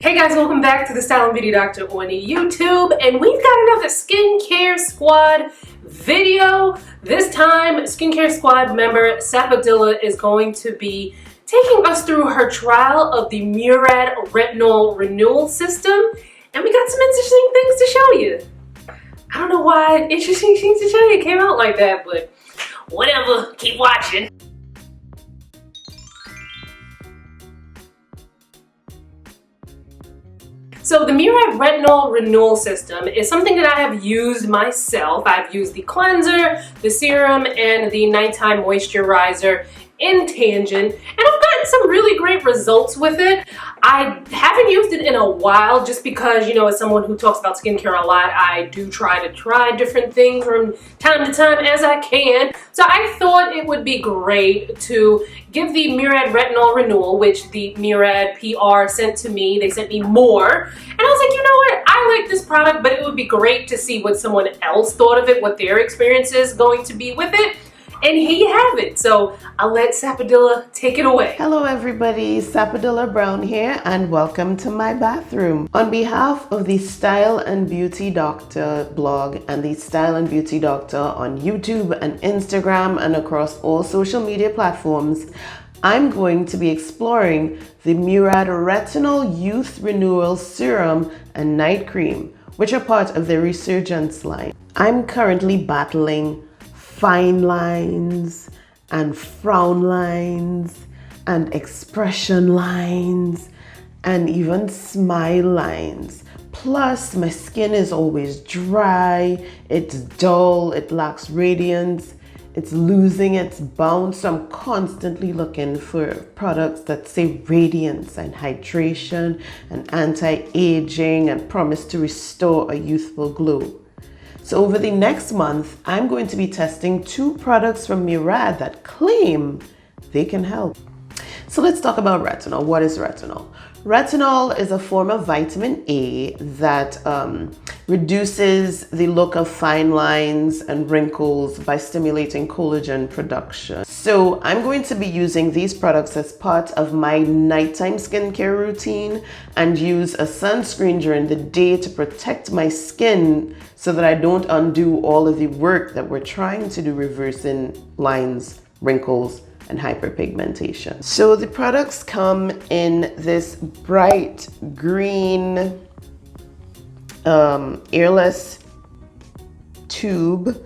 Hey guys, welcome back to the Style and Beauty Doctor on YouTube, and we've got another Skincare Squad video. This time, Skincare Squad member Sapodilla is going to be taking us through her trial of the Murad Retinol Renewal system, and we got some interesting things to show you. I don't know why interesting things to show you came out like that, but whatever, keep watching. So the Murad Retinol Renewal System is something that I have used myself. I've used the cleanser, the serum, and the nighttime moisturizer in tangent, and I've gotten some really great results with it. I haven't used it in a while just because, you know, as someone who talks about skincare a lot, I do try different things from time to time as I can. So I thought it would be great to give the Murad Retinol Renewal, which the Murad PR sent to me. They sent me more. And I was like, you know what? I like this product, but it would be great to see what someone else thought of it, what their experience is going to be with it. And here you have it. So I'll let Sapodilla take it away. Hello everybody, Sapodilla Brown here and welcome to my bathroom. On behalf of the Style and Beauty Doctor blog and the Style and Beauty Doctor on YouTube and Instagram and across all social media platforms, I'm going to be exploring the Murad Retinol Youth Renewal Serum and Night Cream, which are part of the Resurgence line. I'm currently battling fine lines and frown lines and expression lines and even smile lines. Plus, my skin is always dry, it's dull, it lacks radiance, it's losing its bounce. So I'm constantly looking for products that say radiance and hydration and anti-aging and promise to restore a youthful glow. So over the next month, I'm going to be testing 2 products from Murad that claim they can help. So let's talk about retinol. What is retinol? Retinol is a form of vitamin A that reduces the look of fine lines and wrinkles by stimulating collagen production. So I'm going to be using these products as part of my nighttime skincare routine and use a sunscreen during the day to protect my skin so that I don't undo all of the work that we're trying to do, reversing lines, wrinkles, and hyperpigmentation. So the products come in this bright green airless tube,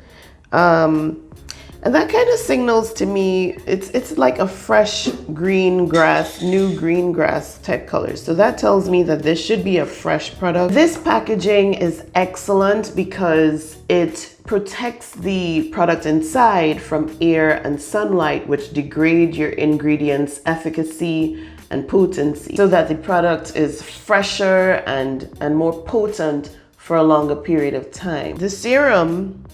and that kind of signals to me it's like a fresh green grass, new green grass type color. So that tells me that this should be a fresh product. This packaging is excellent because it protects the product inside from air and sunlight, which degrade your ingredients' efficacy and potency, so that the product is fresher and more potent for a longer period of time. The serum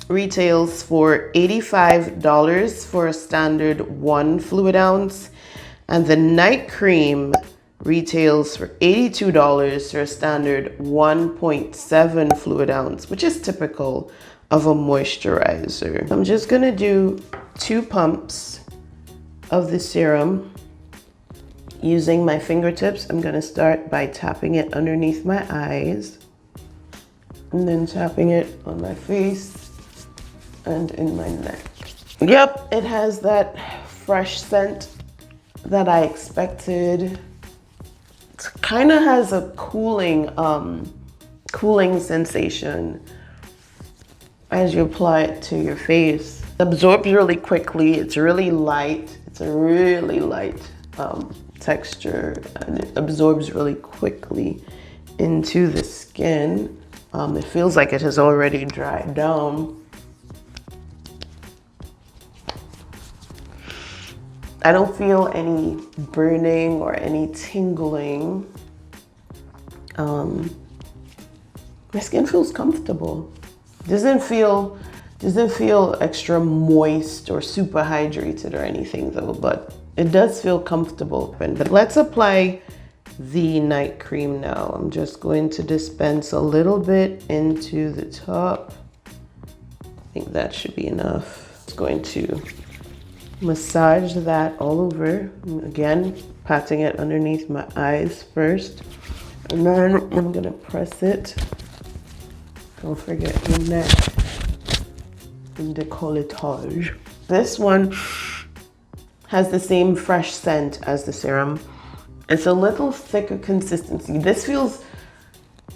retails for $85 for a standard 1 fluid ounce, and the night cream retails for $82 for a standard 1.7 fluid ounce, which is typical of a moisturizer. I'm just gonna do 2 pumps of the serum using my fingertips. I'm gonna start by tapping it underneath my eyes and then tapping it on my face and in my neck. Yep, it has that fresh scent that I expected. It kind of has a cooling sensation as you apply it to your face. It absorbs really quickly. It's really light. It's a really light texture, and it absorbs really quickly into the skin. It feels like it has already dried down. I don't feel any burning or any tingling. My skin feels comfortable. Doesn't feel extra moist or super hydrated or anything though, but it does feel comfortable. But let's apply the night cream now. I'm just going to dispense a little bit into the top. I think that should be enough. It's going to massage that all over. Again, patting it underneath my eyes first. And then I'm gonna press it. Don't forget your neck and décolletage. This one has the same fresh scent as the serum. It's a little thicker consistency. This feels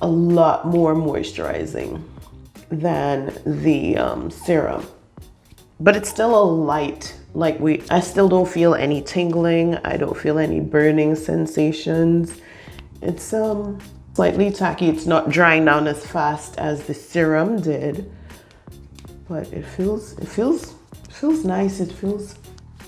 a lot more moisturizing than the serum, but it's still a light lightweight. I still don't feel any tingling. I don't feel any burning sensations. It's slightly tacky. It's not drying down as fast as the serum did, but it feels nice. It feels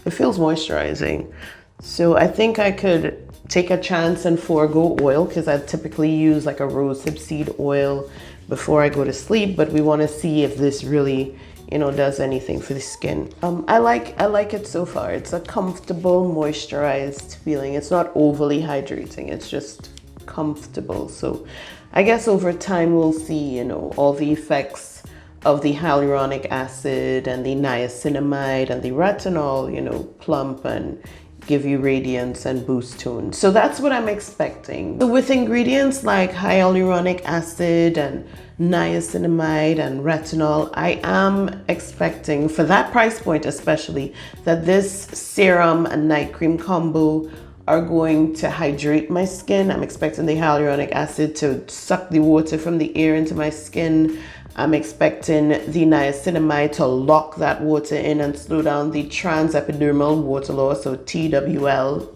moisturizing. So I think I could take a chance and forego oil, because I typically use like a rosehip seed oil before I go to sleep, but we want to see if this really, you know, does anything for the skin. I like it so far. It's a comfortable, moisturized feeling. It's not overly hydrating. It's just comfortable. So I guess over time we'll see, you know, all the effects of the hyaluronic acid and the niacinamide and the retinol, you know, plump and give you radiance and boost tone. So that's what I'm expecting. So with ingredients like hyaluronic acid and niacinamide and retinol, I am expecting, for that price point especially, that this serum and night cream combo are going to hydrate my skin. I'm expecting the hyaluronic acid to suck the water from the air into my skin. I'm expecting the niacinamide to lock that water in and slow down the transepidermal water loss, so TWL,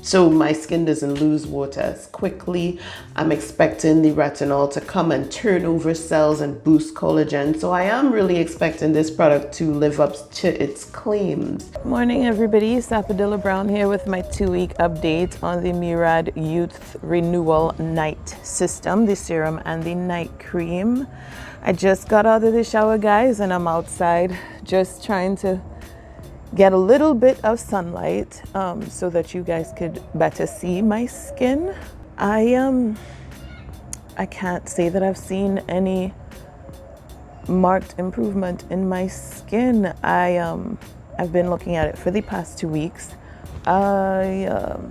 so my skin doesn't lose water as quickly. I'm expecting the retinol to come and turn over cells and boost collagen. So I am really expecting this product to live up to its claims. Morning everybody, Sapodilla Brown here with my 2-week update on the Murad Youth Renewal Night System, the serum and the night cream. I just got out of the shower, guys, and I'm outside just trying to get a little bit of sunlight so that you guys could better see my skin. I can't say that I've seen any marked improvement in my skin. I've been looking at it for the past 2 weeks. The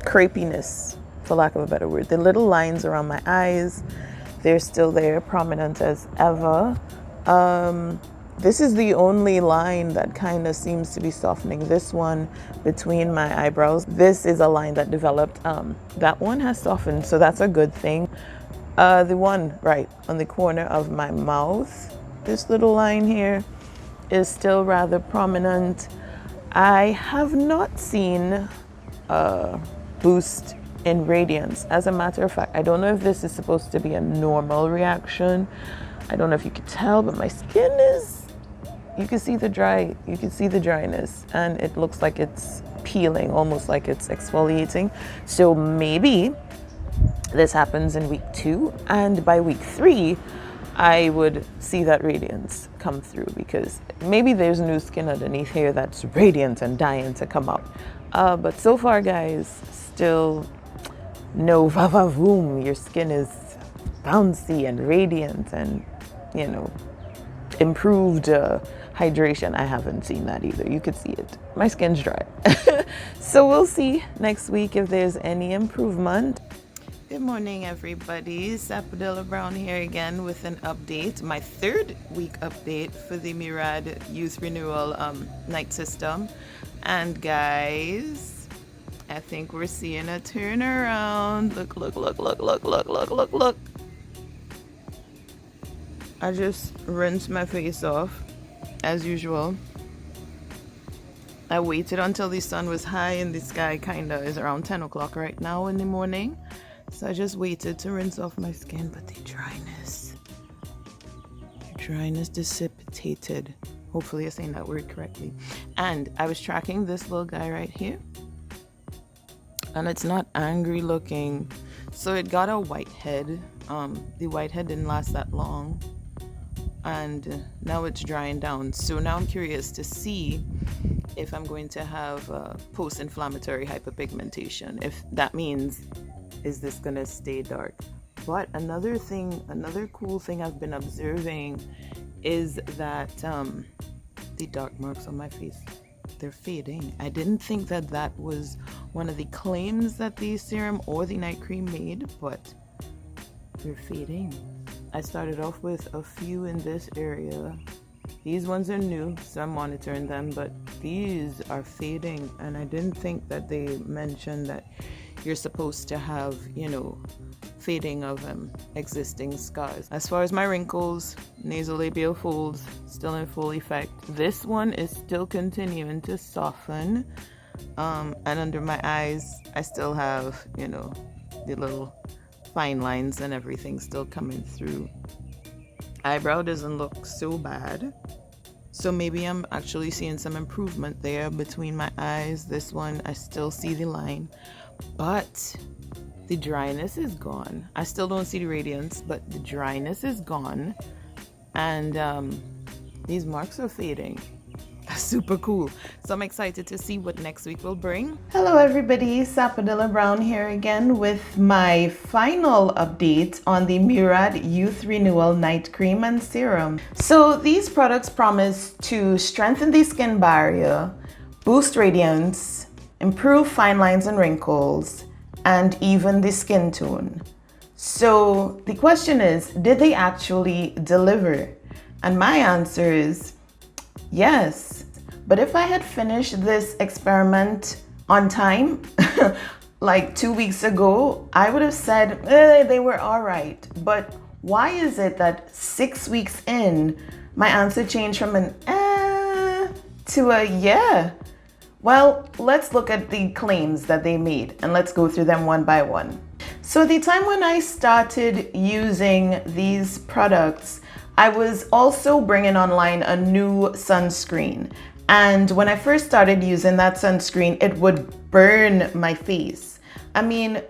crepiness, for lack of a better word, the little lines around my eyes, they're still there, prominent as ever. This is the only line that kind of seems to be softening. This one between my eyebrows, this is a line that developed. That one has softened, so that's a good thing. The one right on the corner of my mouth, this little line here, is still rather prominent. I have not seen a boost in radiance. As a matter of fact, I don't know if this is supposed to be a normal reaction. I don't know if you can tell, but my skin is, you can see the dryness, and it looks like it's peeling, almost like it's exfoliating. So maybe this happens in week 2, and by week 3 I would see that radiance come through, because maybe there's new skin underneath here that's radiant and dying to come out. But so far, guys, still no va-va-voom. Your skin is bouncy and radiant and, you know, improved hydration. I haven't seen that either. You could see it. My skin's dry. So we'll see next week if there's any improvement. Good morning, everybody. Sapodilla Brown here again with an update, my 3rd week update for the Murad Youth Renewal Night System. And guys, I think we're seeing a turnaround. Look, look, look, look, look, look, look, look, look. I just rinsed my face off as usual. I waited until the sun was high in the sky, kinda is around 10 o'clock right now in the morning. So I just waited to rinse off my skin, but the dryness dissipated. Hopefully I'm saying that word correctly. And I was tracking this little guy right here, and it's not angry looking. So it got a white head. The white head didn't last that long, and now it's drying down. So now I'm curious to see if I'm going to have post-inflammatory hyperpigmentation. If that means, is this gonna stay dark? But another cool thing I've been observing is that the dark marks on my face. They're fading. I didn't think that that was one of the claims that the serum or the night cream made, but they're fading. I started off with a few in this area. These ones are new, so I'm monitoring them, but these are fading, and I didn't think that they mentioned that you're supposed to have, fading of existing scars. As far as my wrinkles, nasolabial folds, still in full effect. This one is still continuing to soften, and under my eyes, I still have, the little fine lines and everything still coming through. Eyebrow doesn't look so bad, so maybe I'm actually seeing some improvement there between my eyes. This one, I still see the line, but the dryness is gone. I still don't see the radiance, but the dryness is gone, and these marks are fading. That's super cool. So I'm excited to see what next week will bring. Hello everybody, Sapodilla Brown here again with my final update on the Murad Youth Renewal Night Cream and Serum. So these products promise to strengthen the skin barrier, boost radiance, improve fine lines and wrinkles, and even the skin tone. So the question is, did they actually deliver? And my answer is yes. But if I had finished this experiment on time, like 2 weeks ago, I would have said they were all right. But why is it that 6 weeks in, my answer changed from an to a yeah? Well, let's look at the claims that they made and let's go through them one by one. So the time when I started using these products, I was also bringing online a new sunscreen. And when I first started using that sunscreen, it would burn my face. I mean,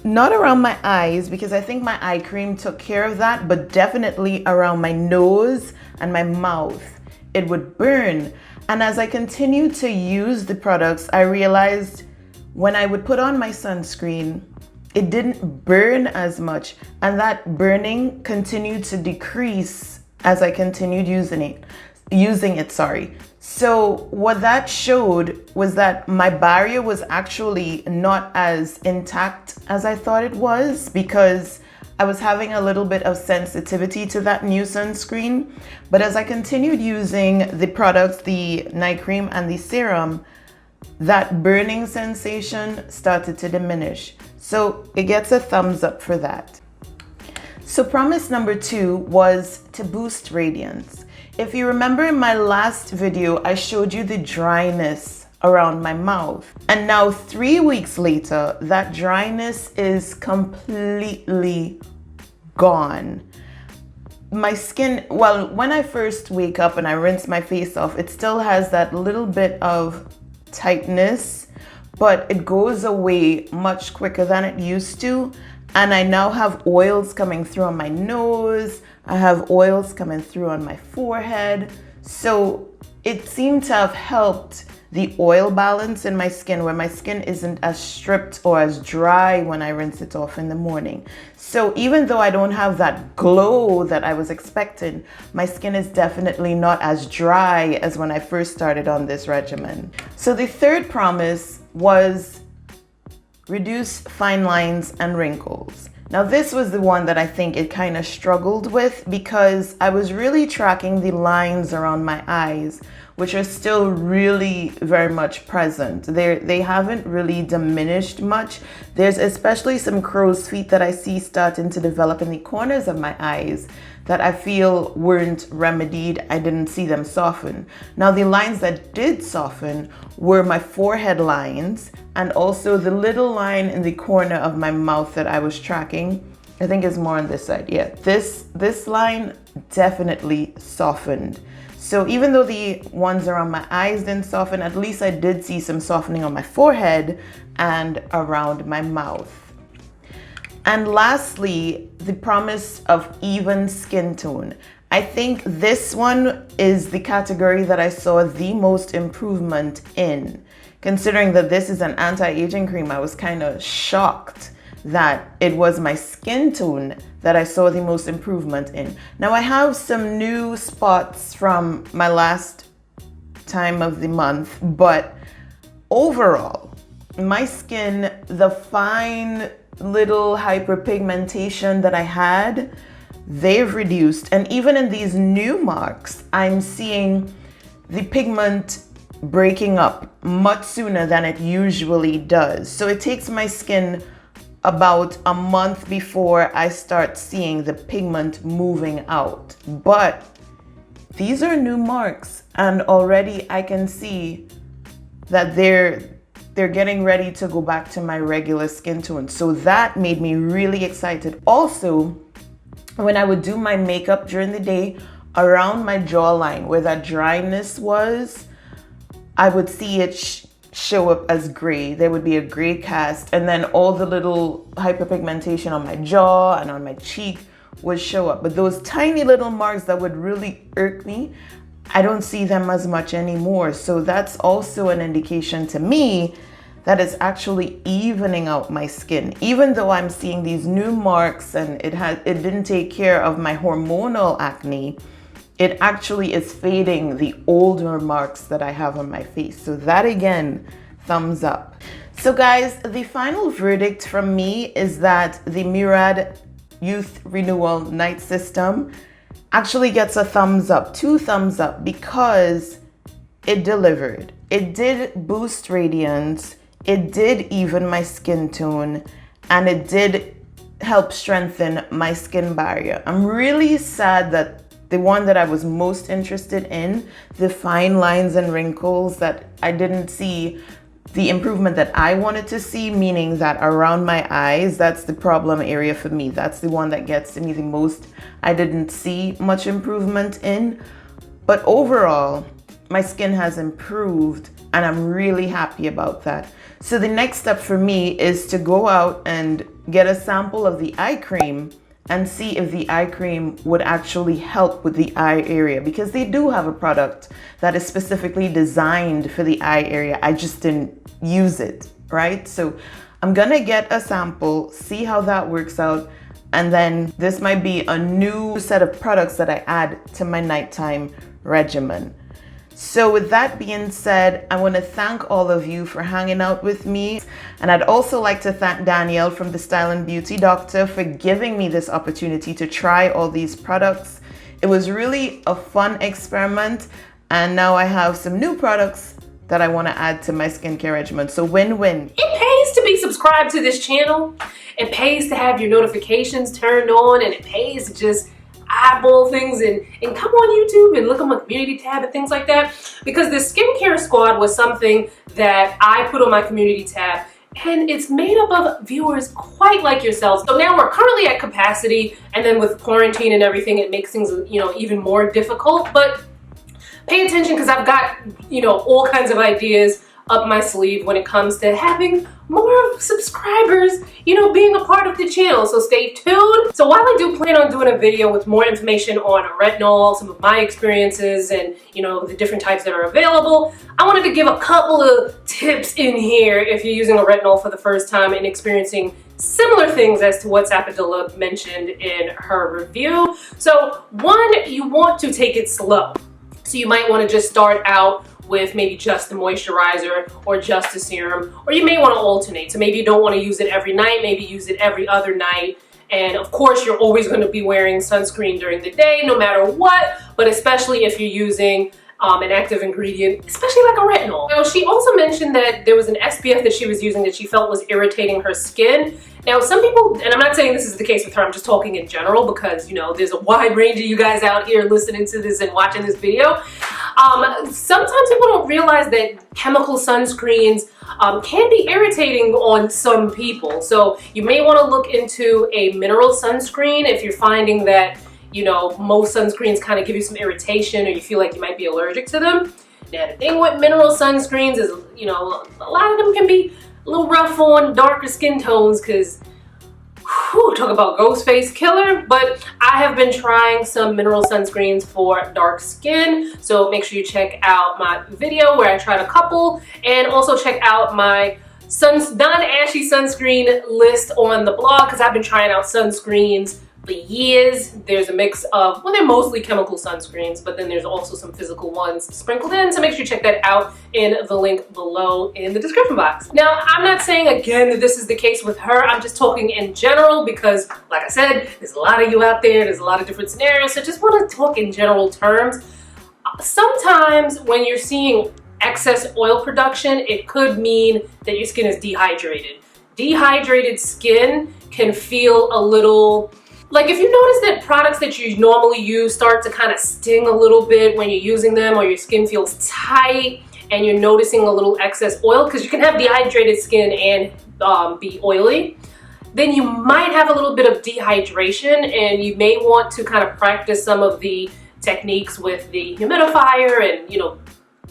not around my eyes because I think my eye cream took care of that, but definitely around my nose and my mouth, it would burn. And as I continued to use the products, I realized when I would put on my sunscreen, it didn't burn as much, and that burning continued to decrease as I continued using it. So what that showed was that my barrier was actually not as intact as I thought it was, because I was having a little bit of sensitivity to that new sunscreen. But as I continued using the products, the night cream and the serum, that burning sensation started to diminish. So it gets a thumbs up for that. So promise number 2 was to boost radiance. If you remember in my last video, I showed you the dryness around my mouth. And now 3 weeks later, that dryness is completely gone. My skin, well, when I first wake up and I rinse my face off, it still has that little bit of tightness, but it goes away much quicker than it used to. And I now have oils coming through on my nose. I have oils coming through on my forehead. So it seemed to have helped the oil balance in my skin, where my skin isn't as stripped or as dry when I rinse it off in the morning. So even though I don't have that glow that I was expecting, my skin is definitely not as dry as when I first started on this regimen. So the third promise was reduce fine lines and wrinkles. Now this was the one that I think it kind of struggled with, because I was really tracking the lines around my eyes, which are still really very much present. They haven't really diminished much. There's especially some crow's feet that I see starting to develop in the corners of my eyes that I feel weren't remedied. I didn't see them soften. Now the lines that did soften were my forehead lines, and also the little line in the corner of my mouth that I was tracking. I think it's more on this side. Yeah, this line definitely softened. So even though the ones around my eyes didn't soften, at least I did see some softening on my forehead and around my mouth. And lastly, the promise of even skin tone. I think this one is the category that I saw the most improvement in. Considering that this is an anti-aging cream, I was kind of shocked that it was my skin tone that I saw the most improvement in. Now I have some new spots from my last time of the month, but overall, my skin, the fine little hyperpigmentation that I had, they've reduced. And even in these new marks, I'm seeing the pigment breaking up much sooner than it usually does. So it takes my skin about a month before I start seeing the pigment moving out. But these are new marks, and already I can see that they're getting ready to go back to my regular skin tone. So that made me really excited. Also, when I would do my makeup during the day, around my jawline where that dryness was, I would see it show up as gray. There would be a gray cast, and then all the little hyperpigmentation on my jaw and on my cheek would show up. But those tiny little marks that would really irk me, I don't see them as much anymore. So that's also an indication to me that it's actually evening out my skin. Even though I'm seeing these new marks and it didn't take care of my hormonal acne, it actually is fading the older marks that I have on my face. So that again, thumbs up. So guys, the final verdict from me is that the Murad Youth Renewal Night System actually gets a thumbs up, 2 thumbs up, because it delivered. It did boost radiance, it did even my skin tone, and it did help strengthen my skin barrier. I'm really sad that the one that I was most interested in, the fine lines and wrinkles, that I didn't see the improvement that I wanted to see, meaning that around my eyes, that's the problem area for me. That's the one that gets to me the most. I didn't see much improvement in, but overall, my skin has improved and I'm really happy about that. So the next step for me is to go out and get a sample of the eye cream and see if the eye cream would actually help with the eye area, because they do have a product that is specifically designed for the eye area. I just didn't use it, right? So I'm gonna get a sample, see how that works out, and then this might be a new set of products that I add to my nighttime regimen. So with that being said, I want to thank all of you for hanging out with me. And I'd also like to thank Danielle from the Style and Beauty Doctor for giving me this opportunity to try all these products. It was really a fun experiment. And now I have some new products that I want to add to my skincare regimen. So win-win. It pays to be subscribed to this channel. It pays to have your notifications turned on, and it pays to just eyeball things and come on YouTube and look on my community tab and things like that, because the skincare squad was something that I put on my community tab, and it's made up of viewers quite like yourselves. So now we're currently at capacity, and then with quarantine and everything, it makes things, you know, even more difficult. But pay attention, because I've got, you know, all kinds of ideas up my sleeve when it comes to having more subscribers, you know, being a part of the channel. So stay tuned. So while I do plan on doing a video with more information on retinol, some of my experiences, and, you know, the different types that are available, I wanted to give a couple of tips in here if you're using a retinol for the first time and experiencing similar things as to what Sapodilla mentioned in her review. So one, you want to take it slow. So you might want to just start out with maybe just the moisturizer or just the serum, or you may want to alternate. So maybe you don't want to use it every night, maybe use it every other night. And of course, you're always going to be wearing sunscreen during the day, no matter what, but especially if you're using an active ingredient, especially like a retinol. Now, she also mentioned that there was an SPF that she was using that she felt was irritating her skin. Now, some people, and I'm not saying this is the case with her, I'm just talking in general, because, you know, there's a wide range of you guys out here listening to this and watching this video. Sometimes people don't realize that chemical sunscreens can be irritating on some people. So you may want to look into a mineral sunscreen if you're finding that, you know, most sunscreens kind of give you some irritation or you feel like you might be allergic to them. Now, the thing with mineral sunscreens is, you know, a lot of them can be a little rough on darker skin tones, because talk about ghost face killer. But I have been trying some mineral sunscreens for dark skin, so make sure you check out my video where I tried a couple, and also check out my non-ashy sunscreen list on the blog, because I've been trying out sunscreens for years. There's a mix of, well, they're mostly chemical sunscreens, but then there's also some physical ones sprinkled in, so make sure you check that out in the link below in the description box. Now, I'm not saying, again, that this is the case with her. I'm just talking in general because, like I said, there's a lot of you out there, there's a lot of different scenarios, so just want to talk in general terms. Sometimes when you're seeing excess oil production, it could mean that your skin is dehydrated. Dehydrated skin can feel a little, like if you notice that products that you normally use start to kind of sting a little bit when you're using them, or your skin feels tight and you're noticing a little excess oil, because you can have dehydrated skin and be oily, then you might have a little bit of dehydration, and you may want to kind of practice some of the techniques with the humidifier and, you know,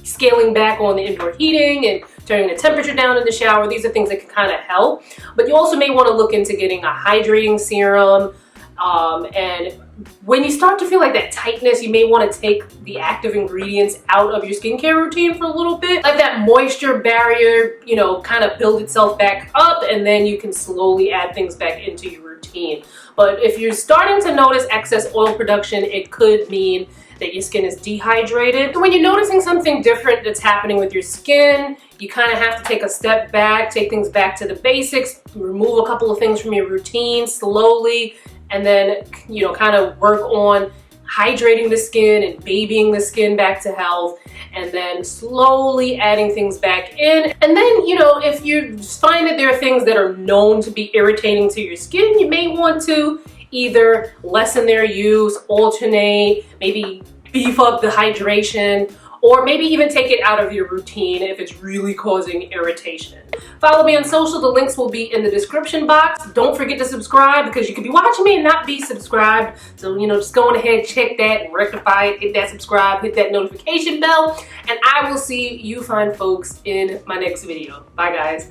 scaling back on the indoor heating and turning the temperature down in the shower. These are things that can kind of help. But you also may want to look into getting a hydrating serum. And when you start to feel like that tightness, you may want to take the active ingredients out of your skincare routine for a little bit. Let that moisture barrier, you know, kind of build itself back up, and then you can slowly add things back into your routine. But if you're starting to notice excess oil production, it could mean that your skin is dehydrated. And when you're noticing something different that's happening with your skin, you kind of have to take a step back, take things back to the basics, remove a couple of things from your routine slowly, and then, you know, kind of work on hydrating the skin and babying the skin back to health, and then slowly adding things back in. And then, you know, if you find that there are things that are known to be irritating to your skin, you may want to either lessen their use, alternate, maybe beef up the hydration, or maybe even take it out of your routine if it's really causing irritation. Follow me on social. The links will be in the description box. Don't forget to subscribe, because you could be watching me and not be subscribed. So, you know, just go on ahead, check that and rectify it. Hit that subscribe, hit that notification bell, and I will see you fine folks in my next video. Bye, guys.